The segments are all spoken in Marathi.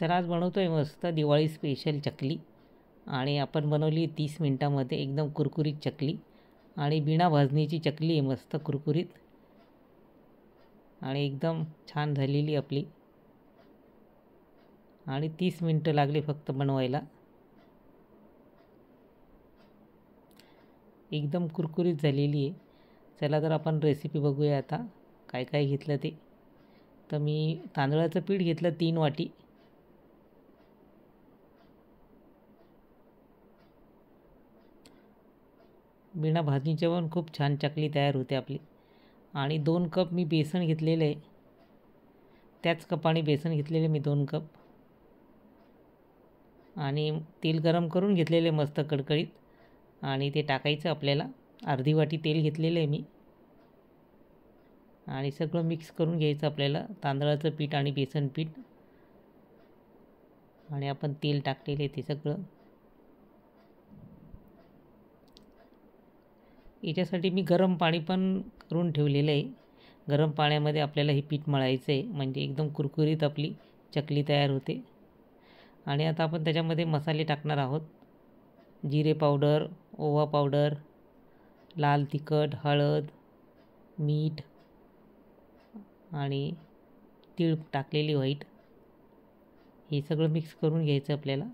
तर आज बनवतो आहे मस्त दिवाळी स्पेशल चकली. आणि आपण बनवली 30 मिनटामध्ये एकदम कुरकुरीत चकली. आणि बिना भाजणीची चकली आहे, मस्त कुरकुरीत आणि एकदम छान झालेली आपली. आणि 30 मिनटं लागली फक्त बनवायला. एकदम कुरकुरीत झालेली आहे. चला तर आपण रेसिपी बघूया आता काय काय घेतलं ते. तर मी तांदळाचं पीठ घेतलं 3 वाटी. बिना भाजणीचे पण खूप छान चकली तयार होते आपली. आणि 2 कप मी बेसन घेतलेलं आहे. त्याच कपाने बेसन घेतलेले मी 2 कप. आणि तेल गरम करून घेतलेले मस्त कडकडीत. आणि ते टाकायचं आपल्याला. अर्धी वाटी तेल घेतलेलं आहे मी. आणि सगळं मिक्स करून घ्यायचं आपल्याला, तांदळाचं पीठ आणि बेसन पीठ. आणि आपण तेल टाकलेले ते सगळं. याच्यासाठी मी गरम पाणी पण करून ठेवलेलं आहे. गरम पाण्यामध्ये आपल्याला हे पीठ मळायचं आहे, म्हणजे एकदम कुरकुरीत आपली चकली तयार होते. आणि आता आपण त्याच्यामध्ये मसाले टाकणार आहोत. जिरे पावडर, ओवा पावडर, लाल तिखट, हळद, मीठ आणि तीळ टाकलेली व्हाईट. हे सगळं मिक्स करून घ्यायचं आपल्याला.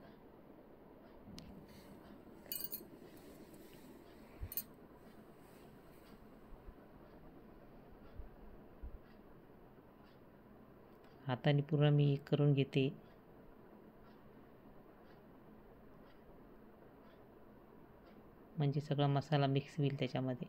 हाताने पूर्ण मी करून घेते. म्हणजे सगळा मसाला मिक्स होईल त्याच्यामध्ये.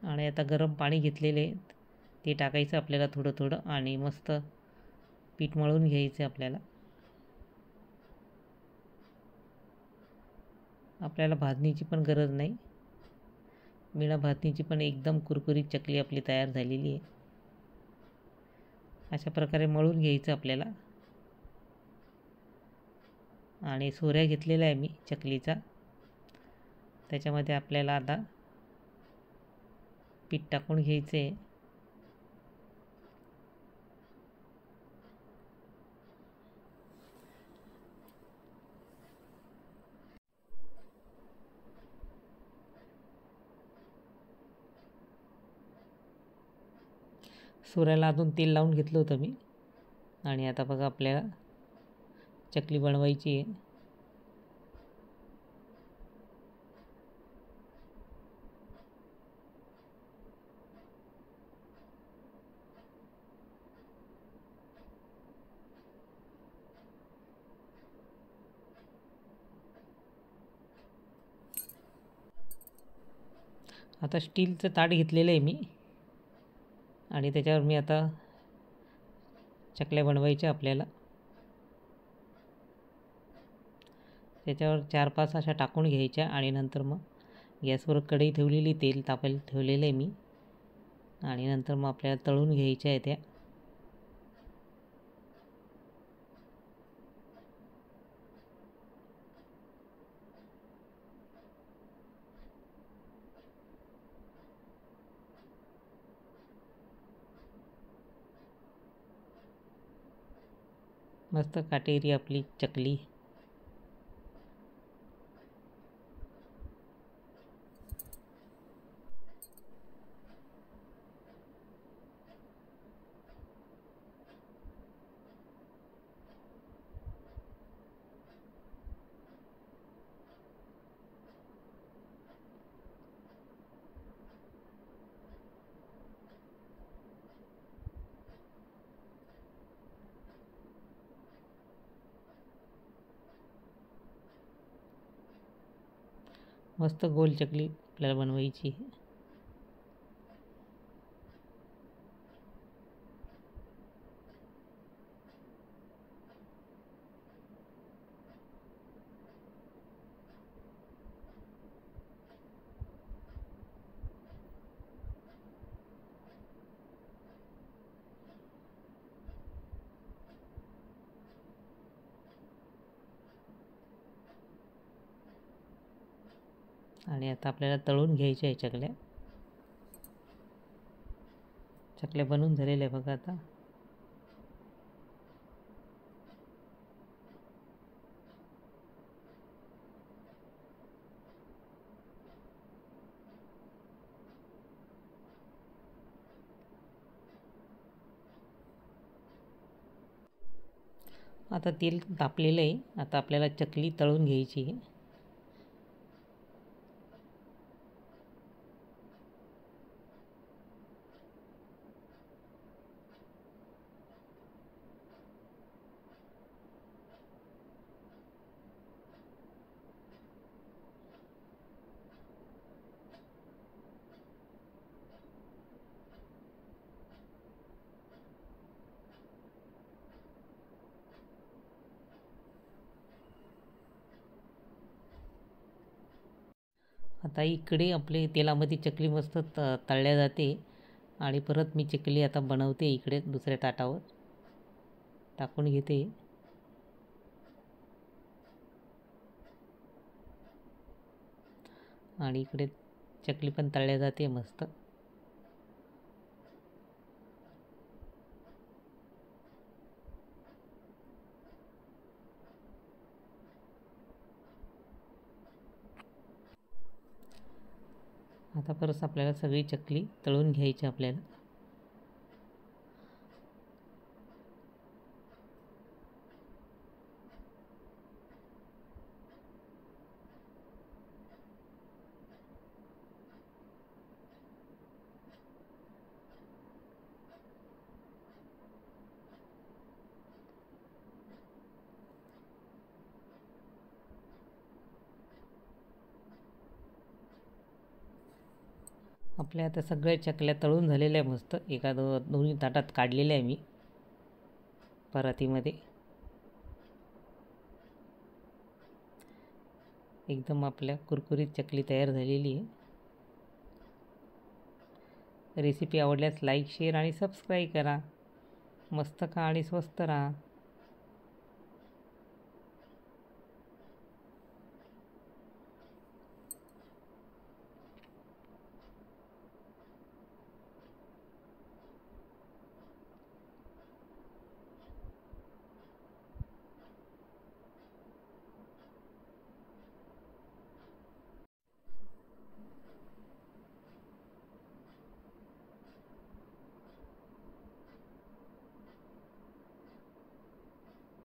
आणि आता गरम पाणी घेतलेले ते टाकायचं आपल्याला थोडं थोडं. आणि मस्त पीठ मळून घ्यायचं आपल्याला. आपल्याला भाजणीची पण गरज नाही. बिना भाजणीची पण एकदम कुरकुरीत चकली आपली तयार झालेली आहे. अशा प्रकारे मळून घ्यायचं आपल्याला. आणि सोऱ्या घेतलेल्या आहे मी चकलीचा. त्याच्यामध्ये आपल्याला आता पीठ टाकून घ्यायचं आहे. सोऱ्याला अजून तेल लावून घेतलं होतं मी. आणि आता बघा आपल्याला चकली बनवायची आहे. आता स्टीलचं ताट घेतलेलं आहे मी. आणि त्याच्यावर मी आता चकल्या बनवायच्या आपल्याला. त्याच्यावर 4-5 अशा टाकून घ्यायच्या. आणि नंतर मग गॅसवर कढई ठेवलेली, तेल तापायला ठेवलेलं आहे मी. आणि नंतर मग आपल्याला तळून घ्यायच्या आहे त्या. मस्त काटेरी आपली चकली. मस्त गोल चकली आपल्याला बनवायची. आणि आता आपल्याला तळून घ्यायच्या आहे चकल्या. चकल्या बनवून झालेल्या आहे बघा आता. आता तेल तापलेलं आहे. आता आपल्याला चकली तळून घ्यायची आहे. आता इकडे आपले तेलामध्ये चकली मस्त तळल्या जाते. आणि परत मी चकली आता बनवते इकडे दुसऱ्या ताटावर टाकून घेते. आणि इकडे चकली पण तळल्या जाते मस्त. आता परत आपल्याला सगळी चकली तळून घ्यायची आपल्याला. आपल्या आता सगळ्या चकल्या तळून झालेल्या आहे मस्त. दोन्ही ताटात काढलेल्या आहे मी परातीमध्ये. एकदम आपल्या कुरकुरीत चकली तयार झालेली आहे. रेसिपी आवडल्यास लाईक, शेअर आणि सबस्क्राईब करा. मस्त खा आणि स्वस्त राहा.